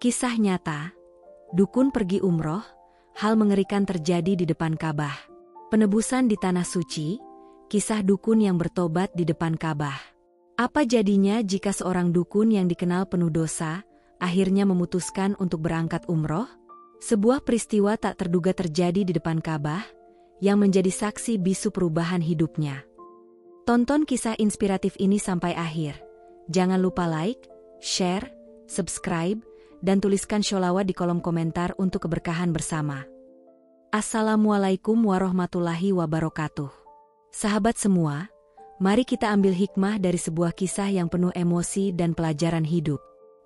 Kisah nyata, dukun pergi umroh, hal mengerikan terjadi di depan Ka'bah. Penebusan di Tanah Suci, kisah dukun yang bertobat di depan Ka'bah. Apa jadinya jika seorang dukun yang dikenal penuh dosa, akhirnya memutuskan untuk berangkat umroh? Sebuah peristiwa tak terduga terjadi di depan Ka'bah, yang menjadi saksi bisu perubahan hidupnya. Tonton kisah inspiratif ini sampai akhir. Jangan lupa like, share, subscribe, dan tuliskan sholawat di kolom komentar untuk keberkahan bersama. Assalamualaikum warahmatullahi wabarakatuh. Sahabat semua, mari kita ambil hikmah dari sebuah kisah yang penuh emosi dan pelajaran hidup.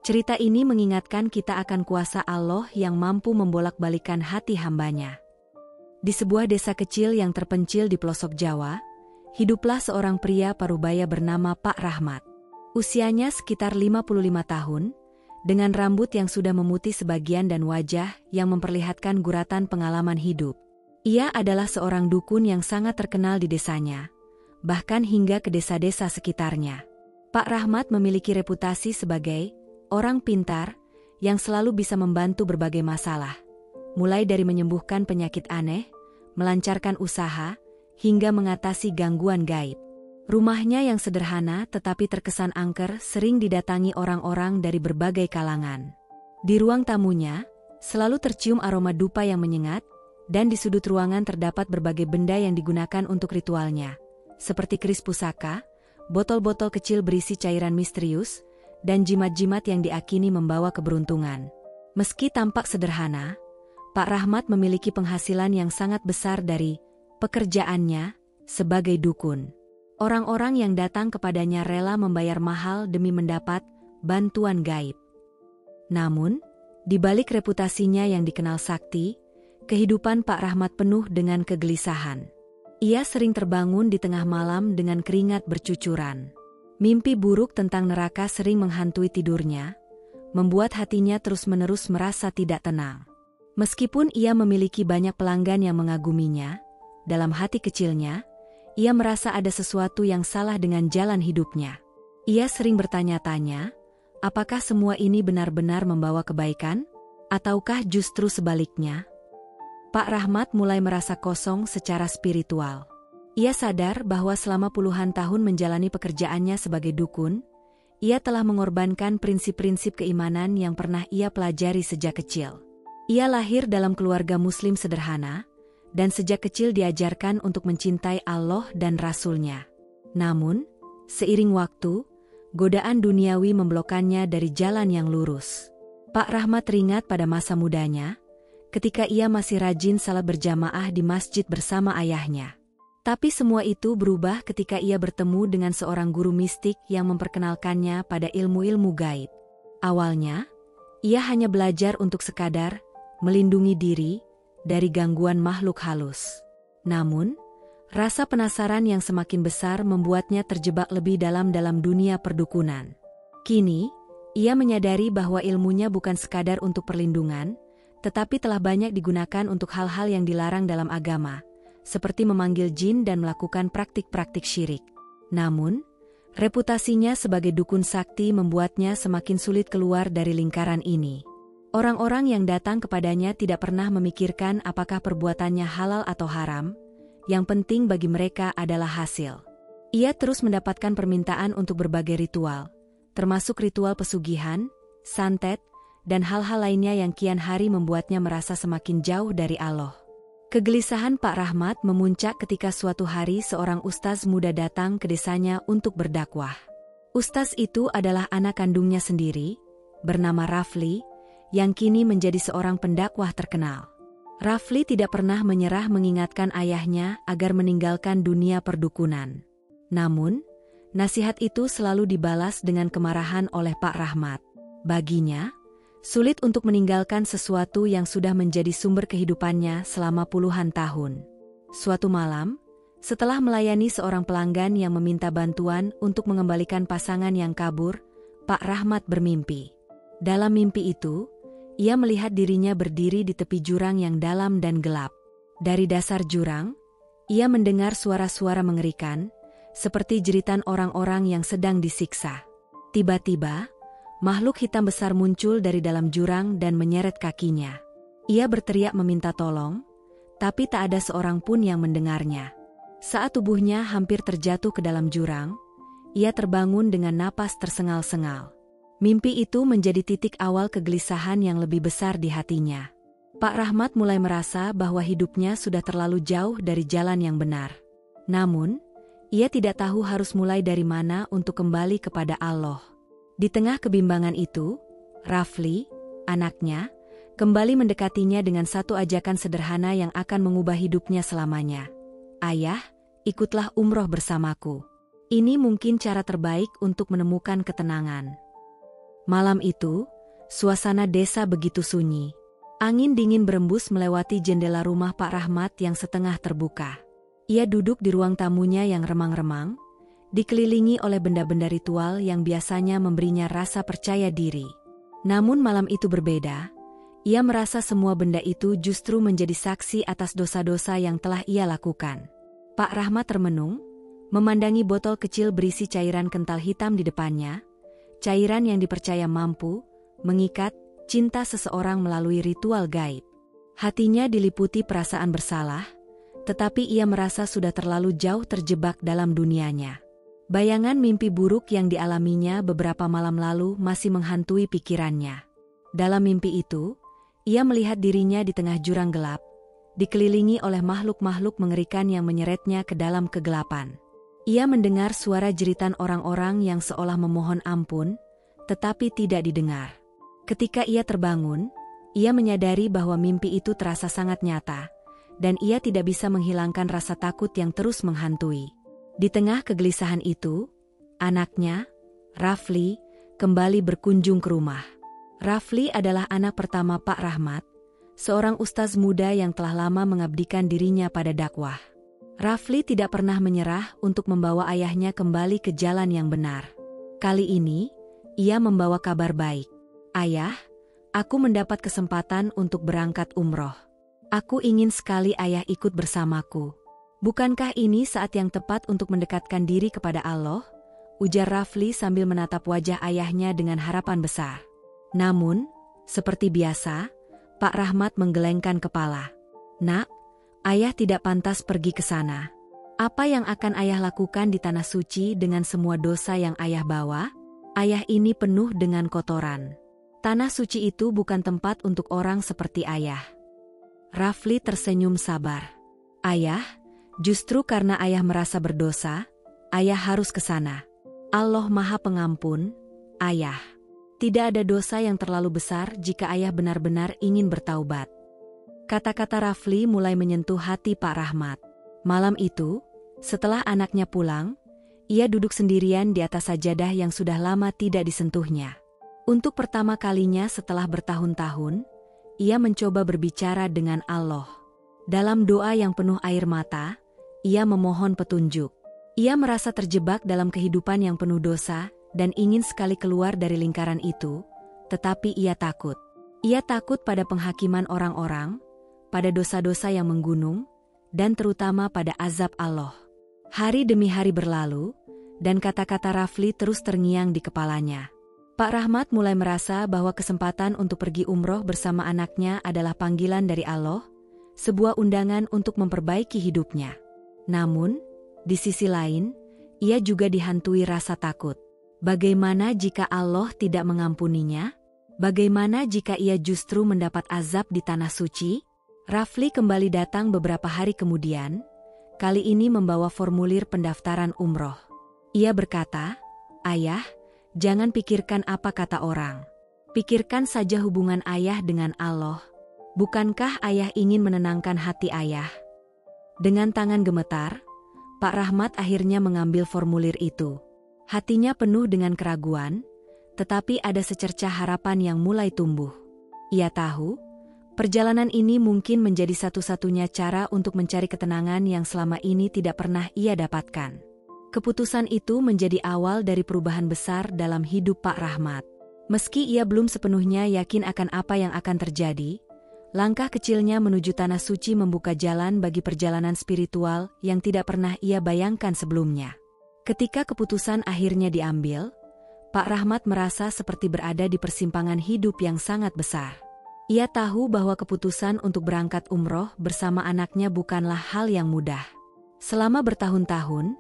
Cerita ini mengingatkan kita akan kuasa Allah yang mampu membolak-balikan hati hambanya. Di sebuah desa kecil yang terpencil di pelosok Jawa, hiduplah seorang pria parubaya bernama Pak Rahmat. Usianya sekitar 55 tahun, dengan rambut yang sudah memutih sebagian dan wajah yang memperlihatkan guratan pengalaman hidup. Ia adalah seorang dukun yang sangat terkenal di desanya, bahkan hingga ke desa-desa sekitarnya. Pak Rahmat memiliki reputasi sebagai orang pintar yang selalu bisa membantu berbagai masalah, mulai dari menyembuhkan penyakit aneh, melancarkan usaha, hingga mengatasi gangguan gaib. Rumahnya yang sederhana tetapi terkesan angker sering didatangi orang-orang dari berbagai kalangan. Di ruang tamunya, selalu tercium aroma dupa yang menyengat, dan di sudut ruangan terdapat berbagai benda yang digunakan untuk ritualnya, seperti keris pusaka, botol-botol kecil berisi cairan misterius, dan jimat-jimat yang diakini membawa keberuntungan. Meski tampak sederhana, Pak Rahmat memiliki penghasilan yang sangat besar dari pekerjaannya sebagai dukun. Orang-orang yang datang kepadanya rela membayar mahal demi mendapat bantuan gaib. Namun, di balik reputasinya yang dikenal sakti, kehidupan Pak Rahmat penuh dengan kegelisahan. Ia sering terbangun di tengah malam dengan keringat bercucuran. Mimpi buruk tentang neraka sering menghantui tidurnya, membuat hatinya terus-menerus merasa tidak tenang. Meskipun ia memiliki banyak pelanggan yang mengaguminya, dalam hati kecilnya, ia merasa ada sesuatu yang salah dengan jalan hidupnya. Ia sering bertanya-tanya, apakah semua ini benar-benar membawa kebaikan? Ataukah justru sebaliknya? Pak Rahmat mulai merasa kosong secara spiritual. Ia sadar bahwa selama puluhan tahun menjalani pekerjaannya sebagai dukun, ia telah mengorbankan prinsip-prinsip keimanan yang pernah ia pelajari sejak kecil. Ia lahir dalam keluarga Muslim sederhana, dan sejak kecil diajarkan untuk mencintai Allah dan Rasul-Nya. Namun, seiring waktu, godaan duniawi memblokkannya dari jalan yang lurus. Pak Rahmat teringat pada masa mudanya, ketika ia masih rajin salat berjamaah di masjid bersama ayahnya. Tapi semua itu berubah ketika ia bertemu dengan seorang guru mistik yang memperkenalkannya pada ilmu-ilmu gaib. Awalnya, ia hanya belajar untuk sekadar melindungi diri dari gangguan makhluk halus. Namun, rasa penasaran yang semakin besar membuatnya terjebak lebih dalam dunia perdukunan. Kini, ia menyadari bahwa ilmunya bukan sekadar untuk perlindungan, tetapi telah banyak digunakan untuk hal-hal yang dilarang dalam agama, seperti memanggil jin dan melakukan praktik-praktik syirik. Namun, reputasinya sebagai dukun sakti membuatnya semakin sulit keluar dari lingkaran ini. Orang-orang yang datang kepadanya tidak pernah memikirkan apakah perbuatannya halal atau haram, yang penting bagi mereka adalah hasil. Ia terus mendapatkan permintaan untuk berbagai ritual, termasuk ritual pesugihan, santet, dan hal-hal lainnya yang kian hari membuatnya merasa semakin jauh dari Allah. Kegelisahan Pak Rahmat memuncak ketika suatu hari seorang ustaz muda datang ke desanya untuk berdakwah. Ustaz itu adalah anak kandungnya sendiri, bernama Rafli, yang kini menjadi seorang pendakwah terkenal. Rafli tidak pernah menyerah mengingatkan ayahnya agar meninggalkan dunia perdukunan. Namun, nasihat itu selalu dibalas dengan kemarahan oleh Pak Rahmat. Baginya, sulit untuk meninggalkan sesuatu yang sudah menjadi sumber kehidupannya selama puluhan tahun. Suatu malam, setelah melayani seorang pelanggan yang meminta bantuan untuk mengembalikan pasangan yang kabur, Pak Rahmat bermimpi. Dalam mimpi itu, ia melihat dirinya berdiri di tepi jurang yang dalam dan gelap. Dari dasar jurang, ia mendengar suara-suara mengerikan, seperti jeritan orang-orang yang sedang disiksa. Tiba-tiba, makhluk hitam besar muncul dari dalam jurang dan menyeret kakinya. Ia berteriak meminta tolong, tapi tak ada seorang pun yang mendengarnya. Saat tubuhnya hampir terjatuh ke dalam jurang, ia terbangun dengan napas tersengal-sengal. Mimpi itu menjadi titik awal kegelisahan yang lebih besar di hatinya. Pak Rahmat mulai merasa bahwa hidupnya sudah terlalu jauh dari jalan yang benar. Namun, ia tidak tahu harus mulai dari mana untuk kembali kepada Allah. Di tengah kebimbangan itu, Rafli, anaknya, kembali mendekatinya dengan satu ajakan sederhana yang akan mengubah hidupnya selamanya. Ayah, ikutlah umroh bersamaku. Ini mungkin cara terbaik untuk menemukan ketenangan. Malam itu, suasana desa begitu sunyi. Angin dingin berembus melewati jendela rumah Pak Rahmat yang setengah terbuka. Ia duduk di ruang tamunya yang remang-remang, dikelilingi oleh benda-benda ritual yang biasanya memberinya rasa percaya diri. Namun malam itu berbeda. Ia merasa semua benda itu justru menjadi saksi atas dosa-dosa yang telah ia lakukan. Pak Rahmat termenung, memandangi botol kecil berisi cairan kental hitam di depannya, cairan yang dipercaya mampu mengikat cinta seseorang melalui ritual gaib. Hatinya diliputi perasaan bersalah, tetapi ia merasa sudah terlalu jauh terjebak dalam dunianya. Bayangan mimpi buruk yang dialaminya beberapa malam lalu masih menghantui pikirannya. Dalam mimpi itu, ia melihat dirinya di tengah jurang gelap, dikelilingi oleh makhluk-makhluk mengerikan yang menyeretnya ke dalam kegelapan. Ia mendengar suara jeritan orang-orang yang seolah memohon ampun, tetapi tidak didengar. Ketika ia terbangun, ia menyadari bahwa mimpi itu terasa sangat nyata, dan ia tidak bisa menghilangkan rasa takut yang terus menghantui. Di tengah kegelisahan itu, anaknya, Rafli, kembali berkunjung ke rumah. Rafli adalah anak pertama Pak Rahmat, seorang ustaz muda yang telah lama mengabdikan dirinya pada dakwah. Rafli tidak pernah menyerah untuk membawa ayahnya kembali ke jalan yang benar. Kali ini, ia membawa kabar baik. Ayah, aku mendapat kesempatan untuk berangkat umroh. Aku ingin sekali ayah ikut bersamaku. Bukankah ini saat yang tepat untuk mendekatkan diri kepada Allah? Ujar Rafli sambil menatap wajah ayahnya dengan harapan besar. Namun, seperti biasa, Pak Rahmat menggelengkan kepala. Nak, ayah tidak pantas pergi ke sana. Apa yang akan ayah lakukan di tanah suci dengan semua dosa yang ayah bawa? Ayah ini penuh dengan kotoran. Tanah suci itu bukan tempat untuk orang seperti ayah. Rafli tersenyum sabar. Ayah, justru karena ayah merasa berdosa, ayah harus ke sana. Allah Maha Pengampun, ayah. Tidak ada dosa yang terlalu besar jika ayah benar-benar ingin bertaubat. Kata-kata Rafli mulai menyentuh hati Pak Rahmat. Malam itu, setelah anaknya pulang, ia duduk sendirian di atas sajadah yang sudah lama tidak disentuhnya. Untuk pertama kalinya setelah bertahun-tahun, ia mencoba berbicara dengan Allah. Dalam doa yang penuh air mata, ia memohon petunjuk. Ia merasa terjebak dalam kehidupan yang penuh dosa, dan ingin sekali keluar dari lingkaran itu, tetapi ia takut. Ia takut pada penghakiman orang-orang, pada dosa-dosa yang menggunung, dan terutama pada azab Allah. Hari demi hari berlalu, dan kata-kata Rafli terus terngiang di kepalanya. Pak Rahmat mulai merasa bahwa kesempatan untuk pergi umroh bersama anaknya adalah panggilan dari Allah, sebuah undangan untuk memperbaiki hidupnya. Namun, di sisi lain, ia juga dihantui rasa takut. Bagaimana jika Allah tidak mengampuninya? Bagaimana jika ia justru mendapat azab di tanah suci? Rafli kembali datang beberapa hari kemudian, kali ini membawa formulir pendaftaran umroh. Ia berkata, Ayah, jangan pikirkan apa kata orang. Pikirkan saja hubungan ayah dengan Allah. Bukankah ayah ingin menenangkan hati ayah? Dengan tangan gemetar, Pak Rahmat akhirnya mengambil formulir itu. Hatinya penuh dengan keraguan, tetapi ada secercah harapan yang mulai tumbuh. Ia tahu, perjalanan ini mungkin menjadi satu-satunya cara untuk mencari ketenangan yang selama ini tidak pernah ia dapatkan. Keputusan itu menjadi awal dari perubahan besar dalam hidup Pak Rahmat. Meski ia belum sepenuhnya yakin akan apa yang akan terjadi, langkah kecilnya menuju tanah suci membuka jalan bagi perjalanan spiritual yang tidak pernah ia bayangkan sebelumnya. Ketika keputusan akhirnya diambil, Pak Rahmat merasa seperti berada di persimpangan hidup yang sangat besar. Ia tahu bahwa keputusan untuk berangkat umroh bersama anaknya bukanlah hal yang mudah. Selama bertahun-tahun,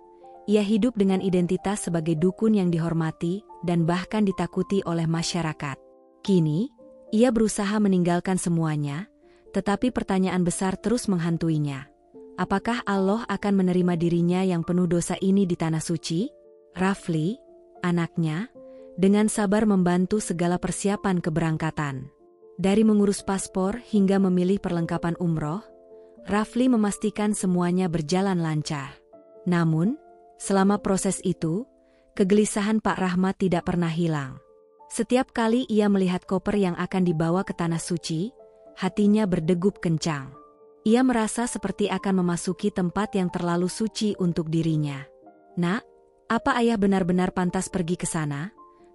ia hidup dengan identitas sebagai dukun yang dihormati dan bahkan ditakuti oleh masyarakat. Kini, ia berusaha meninggalkan semuanya, tetapi pertanyaan besar terus menghantuinya. Apakah Allah akan menerima dirinya yang penuh dosa ini di Tanah Suci? Rafli, anaknya, dengan sabar membantu segala persiapan keberangkatan. Dari mengurus paspor hingga memilih perlengkapan umroh, Rafli memastikan semuanya berjalan lancar. Namun, selama proses itu, kegelisahan Pak Rahmat tidak pernah hilang. Setiap kali ia melihat koper yang akan dibawa ke Tanah Suci, hatinya berdegup kencang. Ia merasa seperti akan memasuki tempat yang terlalu suci untuk dirinya. "Nak, apa ayah benar-benar pantas pergi ke sana?"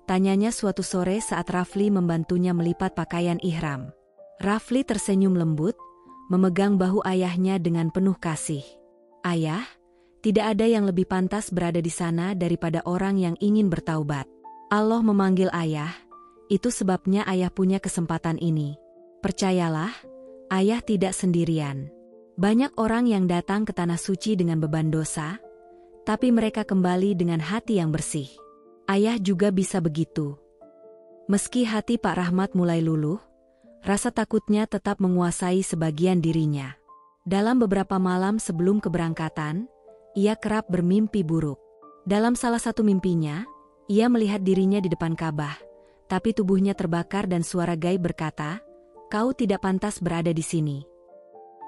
tanyanya suatu sore saat Rafli membantunya melipat pakaian ihram. Rafli tersenyum lembut, memegang bahu ayahnya dengan penuh kasih. "Ayah, tidak ada yang lebih pantas berada di sana daripada orang yang ingin bertaubat. Allah memanggil ayah, itu sebabnya ayah punya kesempatan ini. Percayalah, ayah tidak sendirian. Banyak orang yang datang ke Tanah Suci dengan beban dosa, tapi mereka kembali dengan hati yang bersih. Ayah juga bisa begitu." Meski hati Pak Rahmat mulai luluh, rasa takutnya tetap menguasai sebagian dirinya. Dalam beberapa malam sebelum keberangkatan, ia kerap bermimpi buruk. Dalam salah satu mimpinya, ia melihat dirinya di depan Ka'bah, tapi tubuhnya terbakar dan suara gaib berkata, "Kau tidak pantas berada di sini."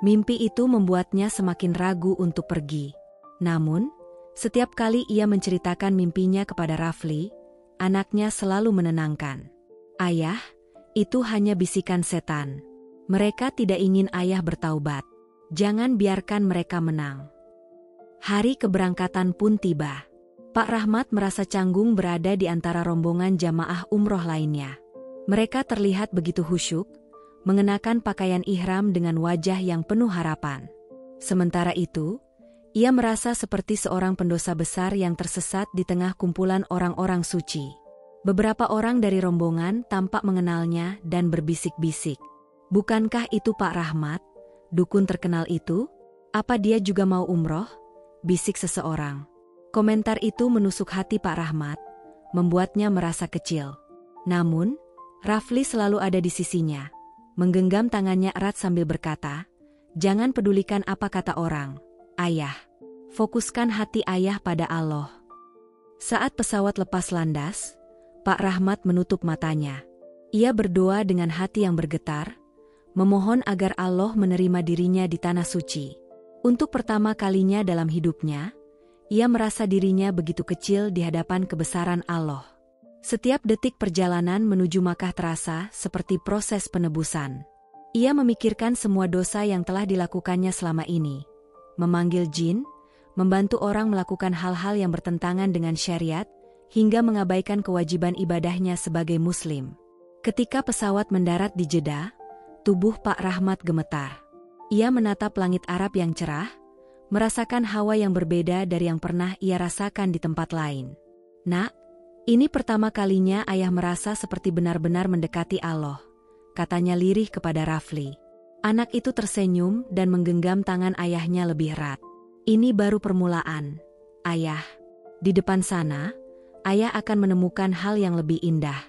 Mimpi itu membuatnya semakin ragu untuk pergi. Namun, setiap kali ia menceritakan mimpinya kepada Rafli, anaknya selalu menenangkan. "Ayah, itu hanya bisikan setan. Mereka tidak ingin ayah bertaubat. Jangan biarkan mereka menang." Hari keberangkatan pun tiba. Pak Rahmat merasa canggung berada di antara rombongan jamaah umroh lainnya. Mereka terlihat begitu khusyuk, mengenakan pakaian ihram dengan wajah yang penuh harapan. Sementara itu, ia merasa seperti seorang pendosa besar yang tersesat di tengah kumpulan orang-orang suci. Beberapa orang dari rombongan tampak mengenalnya dan berbisik-bisik. "Bukankah itu Pak Rahmat, dukun terkenal itu? Apa dia juga mau umroh?" bisik seseorang. Komentar itu menusuk hati Pak Rahmat, membuatnya merasa kecil. Namun, Rafli selalu ada di sisinya, menggenggam tangannya erat sambil berkata, "Jangan pedulikan apa kata orang, ayah. Fokuskan hati ayah pada Allah." Saat pesawat lepas landas, Pak Rahmat menutup matanya. Ia berdoa dengan hati yang bergetar, memohon agar Allah menerima dirinya di Tanah Suci. Untuk pertama kalinya dalam hidupnya, ia merasa dirinya begitu kecil di hadapan kebesaran Allah. Setiap detik perjalanan menuju Makkah terasa seperti proses penebusan. Ia memikirkan semua dosa yang telah dilakukannya selama ini. Memanggil jin, membantu orang melakukan hal-hal yang bertentangan dengan syariat, hingga mengabaikan kewajiban ibadahnya sebagai muslim. Ketika pesawat mendarat di Jeddah, tubuh Pak Rahmat gemetar. Ia menatap langit Arab yang cerah, merasakan hawa yang berbeda dari yang pernah ia rasakan di tempat lain. "Nak, ini pertama kalinya ayah merasa seperti benar-benar mendekati Allah," katanya lirih kepada Rafli. Anak itu tersenyum dan menggenggam tangan ayahnya lebih erat. "Ini baru permulaan, ayah. Di depan sana, ayah akan menemukan hal yang lebih indah."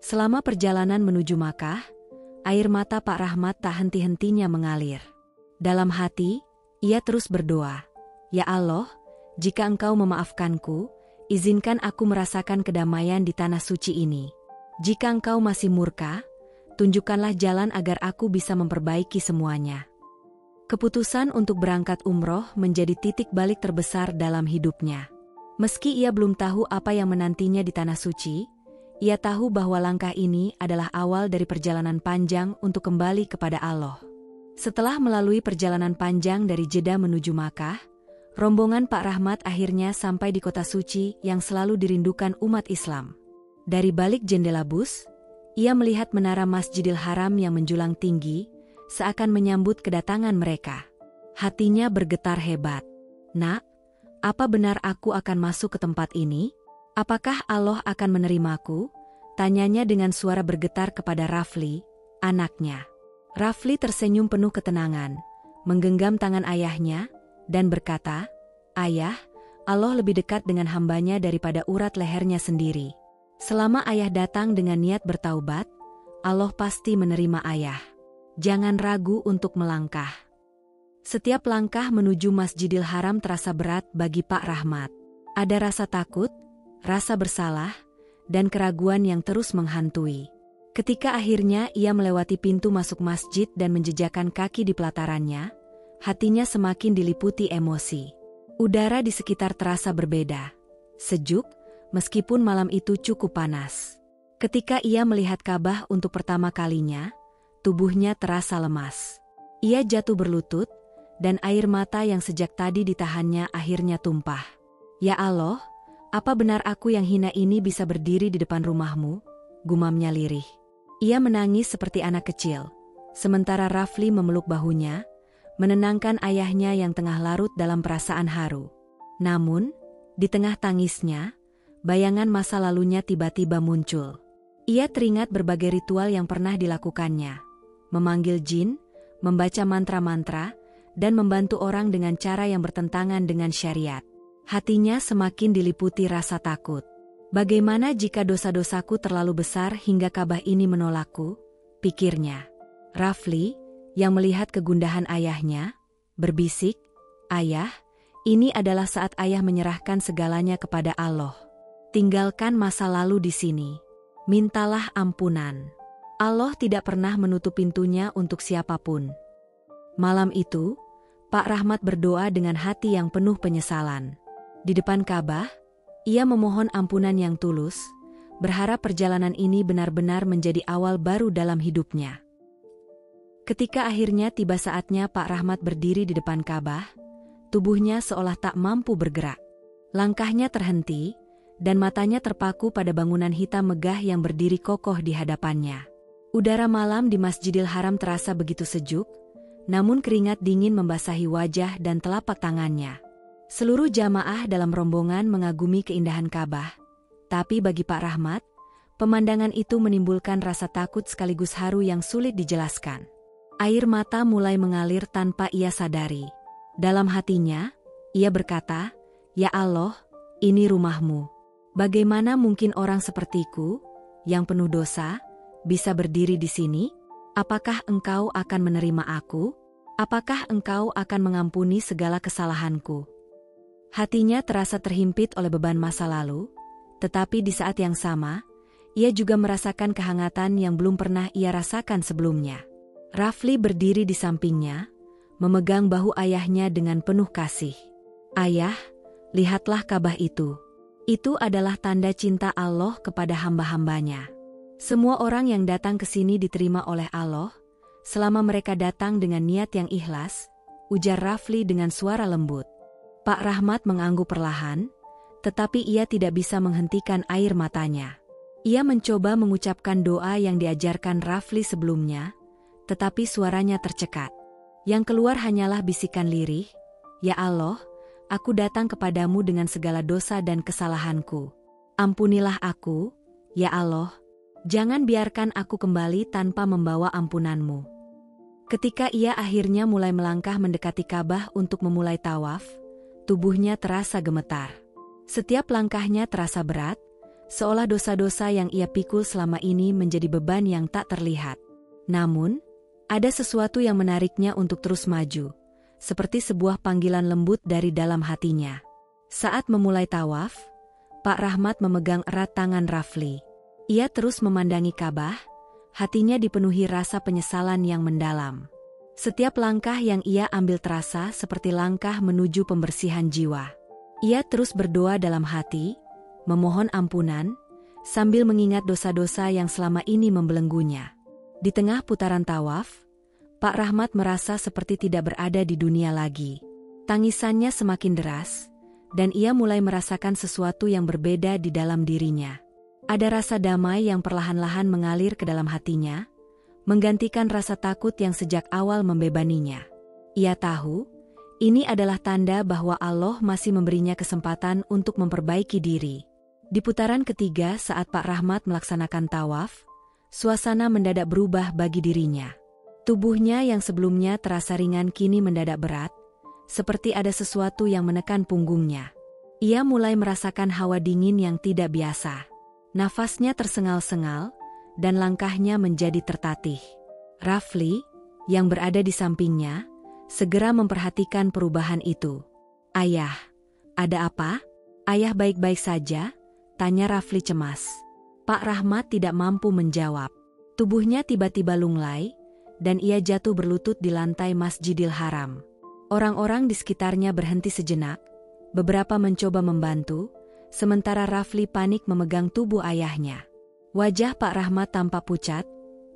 Selama perjalanan menuju Makkah, air mata Pak Rahmat tak henti-hentinya mengalir. Dalam hati, ia terus berdoa, "Ya Allah, jika Engkau memaafkanku, izinkan aku merasakan kedamaian di Tanah Suci ini. Jika Engkau masih murka, tunjukkanlah jalan agar aku bisa memperbaiki semuanya." Keputusan untuk berangkat umroh menjadi titik balik terbesar dalam hidupnya. Meski ia belum tahu apa yang menantinya di Tanah Suci, ia tahu bahwa langkah ini adalah awal dari perjalanan panjang untuk kembali kepada Allah. Setelah melalui perjalanan panjang dari Jeddah menuju Makkah, rombongan Pak Rahmat akhirnya sampai di kota suci yang selalu dirindukan umat Islam. Dari balik jendela bus, ia melihat menara Masjidil Haram yang menjulang tinggi, seakan menyambut kedatangan mereka. Hatinya bergetar hebat. "Nak, apa benar aku akan masuk ke tempat ini?" Apakah Allah akan menerimaku? Tanyanya dengan suara bergetar kepada Rafli, anaknya. Rafli tersenyum penuh ketenangan, menggenggam tangan ayahnya, dan berkata, "Ayah, Allah lebih dekat dengan hambanya daripada urat lehernya sendiri. Selama ayah datang dengan niat bertaubat, Allah pasti menerima ayah. Jangan ragu untuk melangkah." Setiap langkah menuju Masjidil Haram terasa berat bagi Pak Rahmat. Ada rasa takut, rasa bersalah, dan keraguan yang terus menghantui. Ketika akhirnya ia melewati pintu masuk masjid dan menjejakkan kaki di pelatarannya, hatinya semakin diliputi emosi. Udara di sekitar terasa berbeda. Sejuk, meskipun malam itu cukup panas. Ketika ia melihat Ka'bah untuk pertama kalinya, tubuhnya terasa lemas. Ia jatuh berlutut, dan air mata yang sejak tadi ditahannya akhirnya tumpah. "Ya Allah, apa benar aku yang hina ini bisa berdiri di depan rumahmu?" gumamnya lirih. Ia menangis seperti anak kecil, sementara Rafli memeluk bahunya, menenangkan ayahnya yang tengah larut dalam perasaan haru. Namun, di tengah tangisnya, bayangan masa lalunya tiba-tiba muncul. Ia teringat berbagai ritual yang pernah dilakukannya, memanggil jin, membaca mantra-mantra, dan membantu orang dengan cara yang bertentangan dengan syariat. Hatinya semakin diliputi rasa takut. Bagaimana jika dosa-dosaku terlalu besar hingga Ka'bah ini menolakku? Pikirnya. Rafli, yang melihat kegundahan ayahnya, berbisik, "Ayah, ini adalah saat ayah menyerahkan segalanya kepada Allah. Tinggalkan masa lalu di sini. Mintalah ampunan. Allah tidak pernah menutup pintunya untuk siapapun." Malam itu, Pak Rahmat berdoa dengan hati yang penuh penyesalan. Di depan Ka'bah, ia memohon ampunan yang tulus, berharap perjalanan ini benar-benar menjadi awal baru dalam hidupnya. Ketika akhirnya tiba saatnya Pak Rahmat berdiri di depan Ka'bah, tubuhnya seolah tak mampu bergerak. Langkahnya terhenti, dan matanya terpaku pada bangunan hitam megah yang berdiri kokoh di hadapannya. Udara malam di Masjidil Haram terasa begitu sejuk, namun keringat dingin membasahi wajah dan telapak tangannya. Seluruh jamaah dalam rombongan mengagumi keindahan Ka'bah, tapi bagi Pak Rahmat, pemandangan itu menimbulkan rasa takut sekaligus haru yang sulit dijelaskan. Air mata mulai mengalir tanpa ia sadari. Dalam hatinya, ia berkata, "Ya Allah, ini rumahmu. Bagaimana mungkin orang sepertiku, yang penuh dosa, bisa berdiri di sini? Apakah Engkau akan menerima aku? Apakah Engkau akan mengampuni segala kesalahanku?" Hatinya terasa terhimpit oleh beban masa lalu, tetapi di saat yang sama, ia juga merasakan kehangatan yang belum pernah ia rasakan sebelumnya. Rafli berdiri di sampingnya, memegang bahu ayahnya dengan penuh kasih. "Ayah, lihatlah Ka'bah itu. Itu adalah tanda cinta Allah kepada hamba-hambanya. Semua orang yang datang ke sini diterima oleh Allah, selama mereka datang dengan niat yang ikhlas," ujar Rafli dengan suara lembut. Pak Rahmat mengangguk perlahan, tetapi ia tidak bisa menghentikan air matanya. Ia mencoba mengucapkan doa yang diajarkan Rafli sebelumnya, tetapi suaranya tercekat. Yang keluar hanyalah bisikan lirih, "Ya Allah, aku datang kepadamu dengan segala dosa dan kesalahanku. Ampunilah aku, ya Allah. Jangan biarkan aku kembali tanpa membawa ampunanmu." Ketika ia akhirnya mulai melangkah mendekati Ka'bah untuk memulai tawaf, tubuhnya terasa gemetar. Setiap langkahnya terasa berat, seolah dosa-dosa yang ia pikul selama ini menjadi beban yang tak terlihat. Namun, ada sesuatu yang menariknya untuk terus maju, seperti sebuah panggilan lembut dari dalam hatinya. Saat memulai tawaf, Pak Rahmat memegang erat tangan Rafli. Ia terus memandangi Ka'bah, hatinya dipenuhi rasa penyesalan yang mendalam. Setiap langkah yang ia ambil terasa seperti langkah menuju pembersihan jiwa. Ia terus berdoa dalam hati, memohon ampunan, sambil mengingat dosa-dosa yang selama ini membelenggunya. Di tengah putaran tawaf, Pak Rahmat merasa seperti tidak berada di dunia lagi. Tangisannya semakin deras, dan ia mulai merasakan sesuatu yang berbeda di dalam dirinya. Ada rasa damai yang perlahan-lahan mengalir ke dalam hatinya, menggantikan rasa takut yang sejak awal membebaninya. Ia tahu, ini adalah tanda bahwa Allah masih memberinya kesempatan untuk memperbaiki diri. Di putaran ketiga saat Pak Rahmat melaksanakan tawaf, suasana mendadak berubah bagi dirinya. Tubuhnya yang sebelumnya terasa ringan kini mendadak berat, seperti ada sesuatu yang menekan punggungnya. Ia mulai merasakan hawa dingin yang tidak biasa. Nafasnya tersengal-sengal, dan langkahnya menjadi tertatih. Rafli, yang berada di sampingnya, segera memperhatikan perubahan itu. "Ayah, ada apa?" "Ayah baik-baik saja?" tanya Rafli cemas. Pak Rahmat tidak mampu menjawab. Tubuhnya tiba-tiba lunglai, dan ia jatuh berlutut di lantai Masjidil Haram. Orang-orang di sekitarnya berhenti sejenak, beberapa mencoba membantu, sementara Rafli panik memegang tubuh ayahnya. Wajah Pak Rahmat tampak pucat,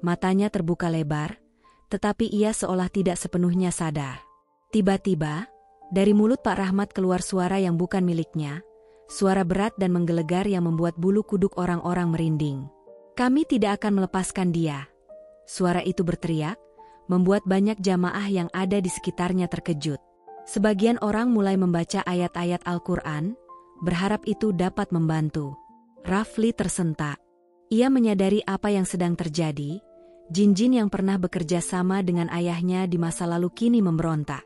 matanya terbuka lebar, tetapi ia seolah tidak sepenuhnya sadar. Tiba-tiba, dari mulut Pak Rahmat keluar suara yang bukan miliknya, suara berat dan menggelegar yang membuat bulu kuduk orang-orang merinding. "Kami tidak akan melepaskan dia." Suara itu berteriak, membuat banyak jamaah yang ada di sekitarnya terkejut. Sebagian orang mulai membaca ayat-ayat Al-Quran, berharap itu dapat membantu. Rafli tersentak. Ia menyadari apa yang sedang terjadi. Jin-jin yang pernah bekerja sama dengan ayahnya di masa lalu kini memberontak.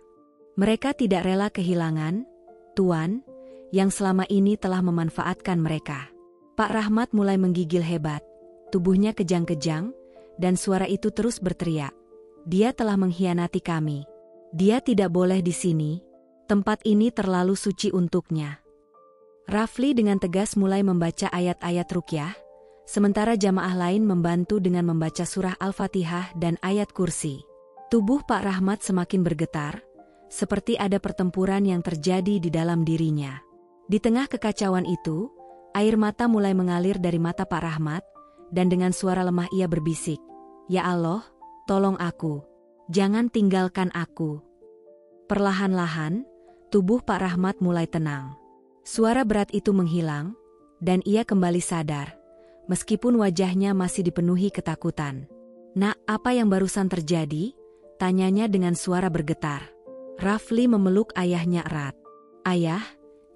Mereka tidak rela kehilangan Tuan yang selama ini telah memanfaatkan mereka. Pak Rahmat mulai menggigil hebat. Tubuhnya kejang-kejang, dan suara itu terus berteriak. "Dia telah mengkhianati kami. Dia tidak boleh di sini. Tempat ini terlalu suci untuknya." Rafli dengan tegas mulai membaca ayat-ayat ruqyah, sementara jamaah lain membantu dengan membaca surah Al-Fatihah dan ayat kursi. Tubuh Pak Rahmat semakin bergetar, seperti ada pertempuran yang terjadi di dalam dirinya. Di tengah kekacauan itu, air mata mulai mengalir dari mata Pak Rahmat, dan dengan suara lemah ia berbisik, "Ya Allah, tolong aku. Jangan tinggalkan aku." Perlahan-lahan, tubuh Pak Rahmat mulai tenang. Suara berat itu menghilang, dan ia kembali sadar. Meskipun wajahnya masih dipenuhi ketakutan. "Nak, apa yang barusan terjadi?" tanyanya dengan suara bergetar. Rafli memeluk ayahnya erat. "Ayah,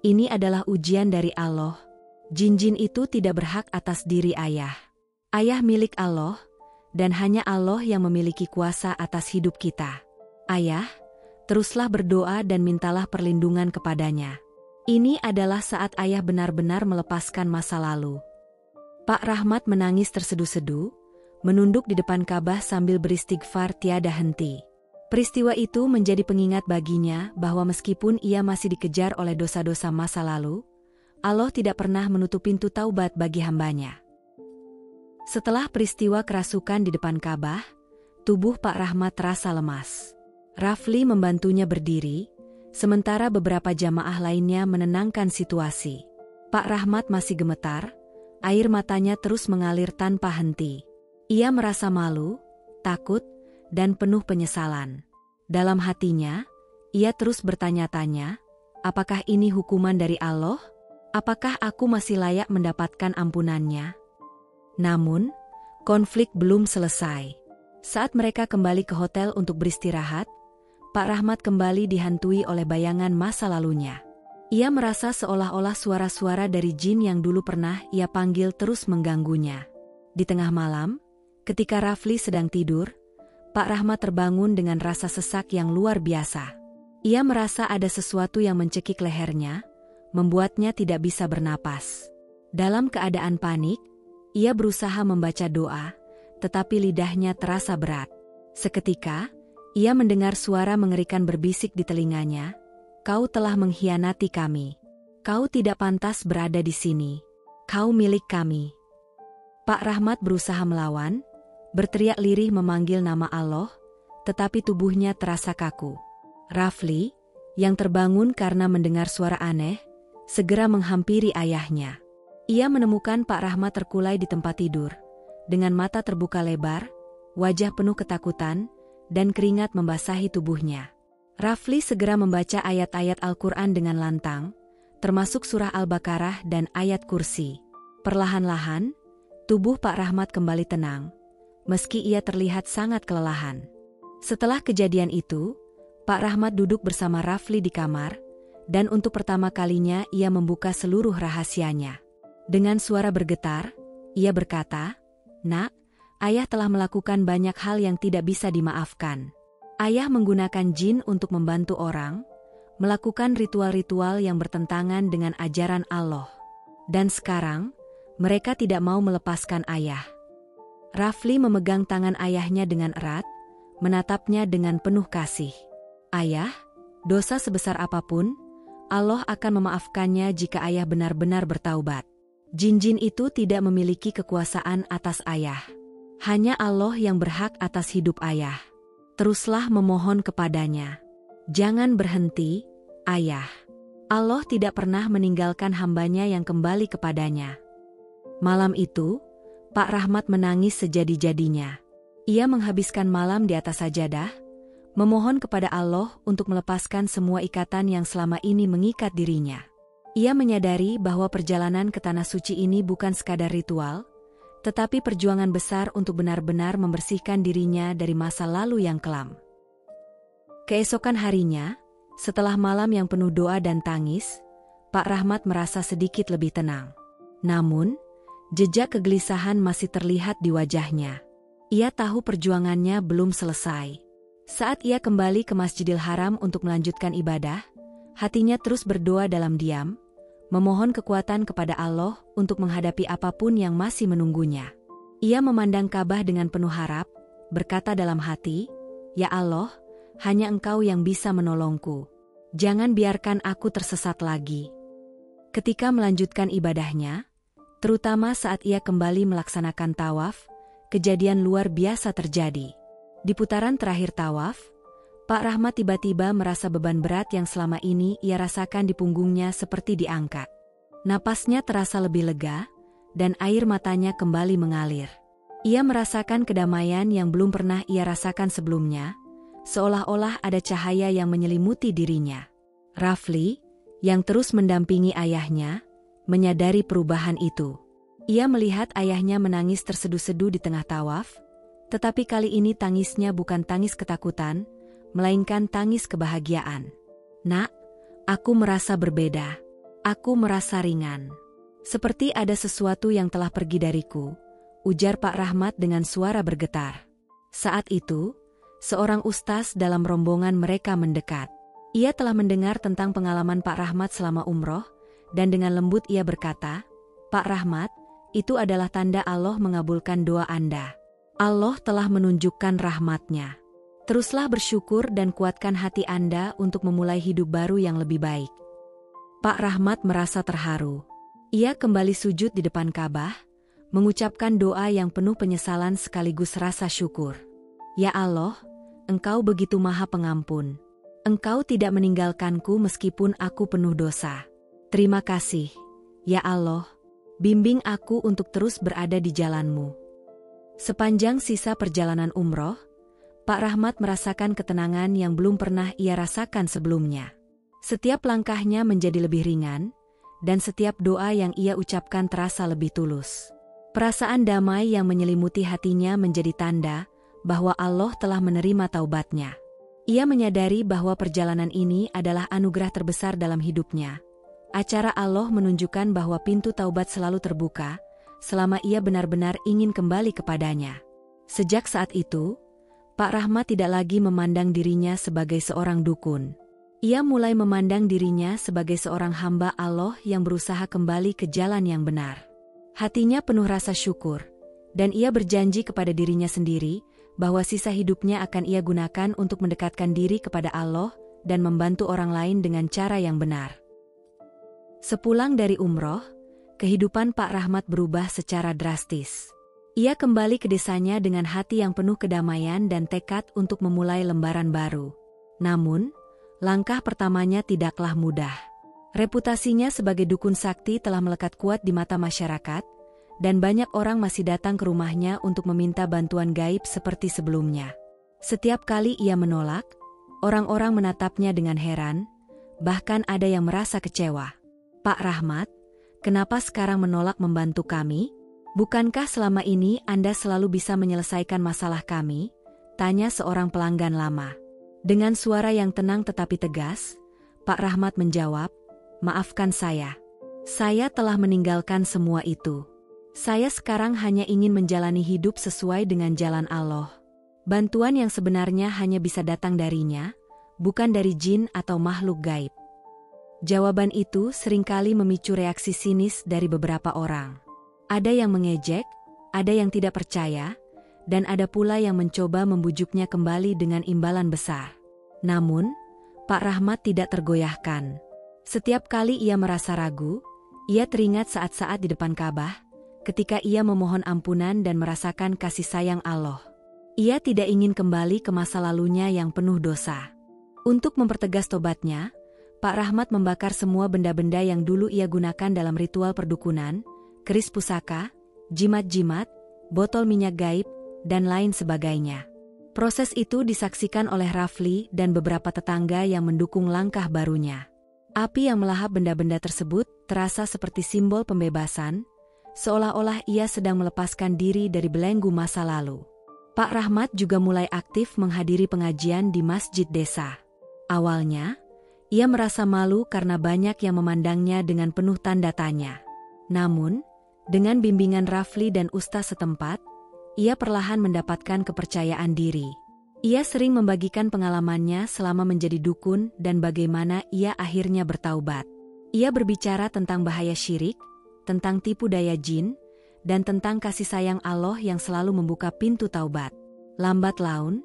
ini adalah ujian dari Allah. Jin-jin itu tidak berhak atas diri ayah. Ayah milik Allah, dan hanya Allah yang memiliki kuasa atas hidup kita. Ayah, teruslah berdoa dan mintalah perlindungan kepadanya. Ini adalah saat ayah benar-benar melepaskan masa lalu." Pak Rahmat menangis tersedu-sedu, menunduk di depan Ka'bah sambil beristighfar tiada henti. Peristiwa itu menjadi pengingat baginya bahwa meskipun ia masih dikejar oleh dosa-dosa masa lalu, Allah tidak pernah menutup pintu taubat bagi hambanya. Setelah peristiwa kerasukan di depan Ka'bah, tubuh Pak Rahmat terasa lemas. Rafli membantunya berdiri, sementara beberapa jamaah lainnya menenangkan situasi. Pak Rahmat masih gemetar, air matanya terus mengalir tanpa henti. Ia merasa malu, takut, dan penuh penyesalan. Dalam hatinya, ia terus bertanya-tanya, apakah ini hukuman dari Allah? Apakah aku masih layak mendapatkan ampunannya? Namun, konflik belum selesai. Saat mereka kembali ke hotel untuk beristirahat, Pak Rahmat kembali dihantui oleh bayangan masa lalunya. Ia merasa seolah-olah suara-suara dari jin yang dulu pernah ia panggil terus mengganggunya. Di tengah malam, ketika Rafli sedang tidur, Pak Rahmat terbangun dengan rasa sesak yang luar biasa. Ia merasa ada sesuatu yang mencekik lehernya, membuatnya tidak bisa bernapas. Dalam keadaan panik, ia berusaha membaca doa, tetapi lidahnya terasa berat. Seketika, ia mendengar suara mengerikan berbisik di telinganya, "Kau telah mengkhianati kami. Kau tidak pantas berada di sini. Kau milik kami." Pak Rahmat berusaha melawan, berteriak lirih memanggil nama Allah, tetapi tubuhnya terasa kaku. Rafli, yang terbangun karena mendengar suara aneh, segera menghampiri ayahnya. Ia menemukan Pak Rahmat terkulai di tempat tidur, dengan mata terbuka lebar, wajah penuh ketakutan, dan keringat membasahi tubuhnya. Rafli segera membaca ayat-ayat Al-Quran dengan lantang, termasuk surah Al-Baqarah dan ayat kursi. Perlahan-lahan, tubuh Pak Rahmat kembali tenang, meski ia terlihat sangat kelelahan. Setelah kejadian itu, Pak Rahmat duduk bersama Rafli di kamar, dan untuk pertama kalinya ia membuka seluruh rahasianya. Dengan suara bergetar, ia berkata, "Nak, ayah telah melakukan banyak hal yang tidak bisa dimaafkan. Ayah menggunakan jin untuk membantu orang, melakukan ritual-ritual yang bertentangan dengan ajaran Allah. Dan sekarang, mereka tidak mau melepaskan ayah." Rafli memegang tangan ayahnya dengan erat, menatapnya dengan penuh kasih. "Ayah, dosa sebesar apapun, Allah akan memaafkannya jika ayah benar-benar bertaubat. Jin-jin itu tidak memiliki kekuasaan atas ayah. Hanya Allah yang berhak atas hidup ayah. Teruslah memohon kepadanya. Jangan berhenti, ayah. Allah tidak pernah meninggalkan hambanya yang kembali kepadanya." Malam itu, Pak Rahmat menangis sejadi-jadinya. Ia menghabiskan malam di atas sajadah, memohon kepada Allah untuk melepaskan semua ikatan yang selama ini mengikat dirinya. Ia menyadari bahwa perjalanan ke Tanah Suci ini bukan sekadar ritual, tetapi perjuangan besar untuk benar-benar membersihkan dirinya dari masa lalu yang kelam. Keesokan harinya, setelah malam yang penuh doa dan tangis, Pak Rahmat merasa sedikit lebih tenang. Namun, jejak kegelisahan masih terlihat di wajahnya. Ia tahu perjuangannya belum selesai. Saat ia kembali ke Masjidil Haram untuk melanjutkan ibadah, hatinya terus berdoa dalam diam, memohon kekuatan kepada Allah untuk menghadapi apapun yang masih menunggunya. Ia memandang Ka'bah dengan penuh harap, berkata dalam hati, "Ya Allah, hanya Engkau yang bisa menolongku. Jangan biarkan aku tersesat lagi." Ketika melanjutkan ibadahnya, terutama saat ia kembali melaksanakan tawaf, kejadian luar biasa terjadi. Di putaran terakhir tawaf, Pak Rahmat tiba-tiba merasa beban berat yang selama ini ia rasakan di punggungnya seperti diangkat. Napasnya terasa lebih lega, dan air matanya kembali mengalir. Ia merasakan kedamaian yang belum pernah ia rasakan sebelumnya, seolah-olah ada cahaya yang menyelimuti dirinya. Rafli, yang terus mendampingi ayahnya, menyadari perubahan itu. Ia melihat ayahnya menangis terseduh-seduh di tengah tawaf, tetapi kali ini tangisnya bukan tangis ketakutan, melainkan tangis kebahagiaan. "Nak, aku merasa berbeda. Aku merasa ringan. Seperti ada sesuatu yang telah pergi dariku," ujar Pak Rahmat dengan suara bergetar. Saat itu, seorang ustaz dalam rombongan mereka mendekat. Ia telah mendengar tentang pengalaman Pak Rahmat selama umroh, dan dengan lembut ia berkata, "Pak Rahmat, itu adalah tanda Allah mengabulkan doa Anda. Allah telah menunjukkan rahmat-Nya. Teruslah bersyukur dan kuatkan hati Anda untuk memulai hidup baru yang lebih baik." Pak Rahmat merasa terharu. Ia kembali sujud di depan Ka'bah, mengucapkan doa yang penuh penyesalan sekaligus rasa syukur. "Ya Allah, Engkau begitu Maha Pengampun. Engkau tidak meninggalkanku meskipun aku penuh dosa. Terima kasih, ya Allah. Bimbing aku untuk terus berada di jalan-Mu." Sepanjang sisa perjalanan umroh, Pak Rahmat merasakan ketenangan yang belum pernah ia rasakan sebelumnya. Setiap langkahnya menjadi lebih ringan, dan setiap doa yang ia ucapkan terasa lebih tulus. Perasaan damai yang menyelimuti hatinya menjadi tanda bahwa Allah telah menerima taubatnya. Ia menyadari bahwa perjalanan ini adalah anugerah terbesar dalam hidupnya. Acara Allah menunjukkan bahwa pintu taubat selalu terbuka, selama ia benar-benar ingin kembali kepadanya. Sejak saat itu, Pak Rahmat tidak lagi memandang dirinya sebagai seorang dukun. Ia mulai memandang dirinya sebagai seorang hamba Allah yang berusaha kembali ke jalan yang benar. Hatinya penuh rasa syukur, dan ia berjanji kepada dirinya sendiri bahwa sisa hidupnya akan ia gunakan untuk mendekatkan diri kepada Allah dan membantu orang lain dengan cara yang benar. Sepulang dari umroh, kehidupan Pak Rahmat berubah secara drastis. Ia kembali ke desanya dengan hati yang penuh kedamaian dan tekad untuk memulai lembaran baru. Namun, langkah pertamanya tidaklah mudah. Reputasinya sebagai dukun sakti telah melekat kuat di mata masyarakat, dan banyak orang masih datang ke rumahnya untuk meminta bantuan gaib seperti sebelumnya. Setiap kali ia menolak, orang-orang menatapnya dengan heran, bahkan ada yang merasa kecewa. "Pak Rahmat, kenapa sekarang menolak membantu kami? Bukankah selama ini Anda selalu bisa menyelesaikan masalah kami?" tanya seorang pelanggan lama. Dengan suara yang tenang tetapi tegas, Pak Rahmat menjawab, "Maafkan saya. Saya telah meninggalkan semua itu. Saya sekarang hanya ingin menjalani hidup sesuai dengan jalan Allah. Bantuan yang sebenarnya hanya bisa datang darinya, bukan dari jin atau makhluk gaib. Jawaban itu seringkali memicu reaksi sinis dari beberapa orang. Ada yang mengejek, ada yang tidak percaya, dan ada pula yang mencoba membujuknya kembali dengan imbalan besar. Namun, Pak Rahmat tidak tergoyahkan. Setiap kali ia merasa ragu, ia teringat saat-saat di depan Ka'bah, ketika ia memohon ampunan dan merasakan kasih sayang Allah. Ia tidak ingin kembali ke masa lalunya yang penuh dosa. Untuk mempertegas tobatnya, Pak Rahmat membakar semua benda-benda yang dulu ia gunakan dalam ritual perdukunan, keris pusaka, jimat-jimat, botol minyak gaib, dan lain sebagainya. Proses itu disaksikan oleh Rafli dan beberapa tetangga yang mendukung langkah barunya. Api yang melahap benda-benda tersebut terasa seperti simbol pembebasan, seolah-olah ia sedang melepaskan diri dari belenggu masa lalu. Pak Rahmat juga mulai aktif menghadiri pengajian di masjid desa. Awalnya, ia merasa malu karena banyak yang memandangnya dengan penuh tanda tanya. Namun, dengan bimbingan Rafli dan ustaz setempat, ia perlahan mendapatkan kepercayaan diri. Ia sering membagikan pengalamannya selama menjadi dukun dan bagaimana ia akhirnya bertaubat. Ia berbicara tentang bahaya syirik, tentang tipu daya jin, dan tentang kasih sayang Allah yang selalu membuka pintu taubat. Lambat laun,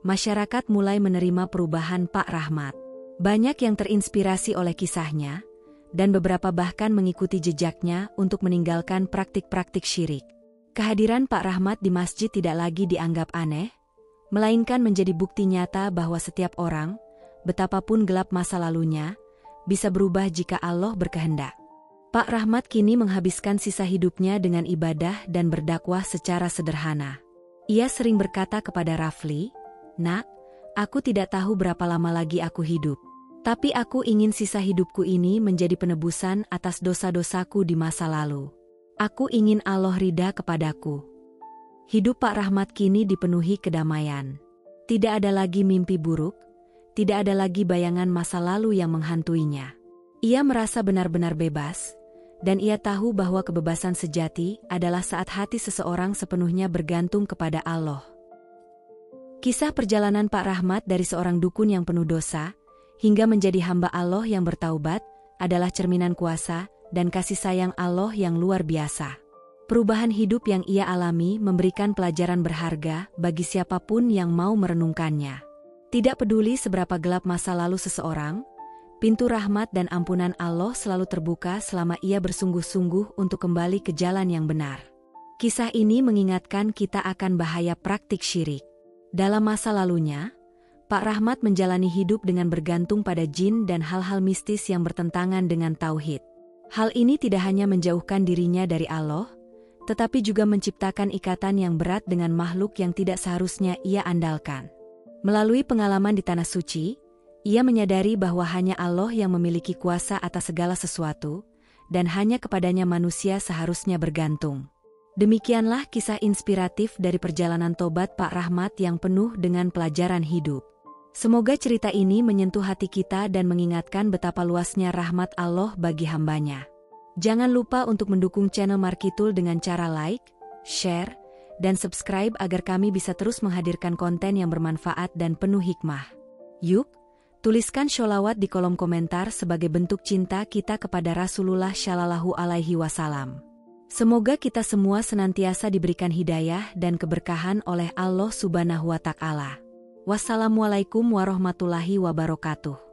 masyarakat mulai menerima perubahan Pak Rahmat. Banyak yang terinspirasi oleh kisahnya, dan beberapa bahkan mengikuti jejaknya untuk meninggalkan praktik-praktik syirik. Kehadiran Pak Rahmat di masjid tidak lagi dianggap aneh, melainkan menjadi bukti nyata bahwa setiap orang, betapapun gelap masa lalunya, bisa berubah jika Allah berkehendak. Pak Rahmat kini menghabiskan sisa hidupnya dengan ibadah dan berdakwah secara sederhana. Ia sering berkata kepada Rafli, "Nak, aku tidak tahu berapa lama lagi aku hidup. Tapi aku ingin sisa hidupku ini menjadi penebusan atas dosa-dosaku di masa lalu. Aku ingin Allah ridha kepadaku." Hidup Pak Rahmat kini dipenuhi kedamaian. Tidak ada lagi mimpi buruk, tidak ada lagi bayangan masa lalu yang menghantuinya. Ia merasa benar-benar bebas, dan ia tahu bahwa kebebasan sejati adalah saat hati seseorang sepenuhnya bergantung kepada Allah. Kisah perjalanan Pak Rahmat dari seorang dukun yang penuh dosa, hingga menjadi hamba Allah yang bertaubat, adalah cerminan kuasa dan kasih sayang Allah yang luar biasa. Perubahan hidup yang ia alami memberikan pelajaran berharga bagi siapapun yang mau merenungkannya. Tidak peduli seberapa gelap masa lalu seseorang, pintu rahmat dan ampunan Allah selalu terbuka selama ia bersungguh-sungguh untuk kembali ke jalan yang benar. Kisah ini mengingatkan kita akan bahaya praktik syirik. Dalam masa lalunya, Pak Rahmat menjalani hidup dengan bergantung pada jin dan hal-hal mistis yang bertentangan dengan tauhid. Hal ini tidak hanya menjauhkan dirinya dari Allah, tetapi juga menciptakan ikatan yang berat dengan makhluk yang tidak seharusnya ia andalkan. Melalui pengalaman di Tanah Suci, ia menyadari bahwa hanya Allah yang memiliki kuasa atas segala sesuatu, dan hanya kepadanya manusia seharusnya bergantung. Demikianlah kisah inspiratif dari perjalanan tobat Pak Rahmat yang penuh dengan pelajaran hidup. Semoga cerita ini menyentuh hati kita dan mengingatkan betapa luasnya rahmat Allah bagi hambanya. Jangan lupa untuk mendukung channel Markitul dengan cara like, share, dan subscribe agar kami bisa terus menghadirkan konten yang bermanfaat dan penuh hikmah. Yuk, tuliskan sholawat di kolom komentar sebagai bentuk cinta kita kepada Rasulullah Shallallahu Alaihi Wasallam. Semoga kita semua senantiasa diberikan hidayah dan keberkahan oleh Allah Subhanahu wa Ta'ala. Wassalamualaikum warahmatullahi wabarakatuh.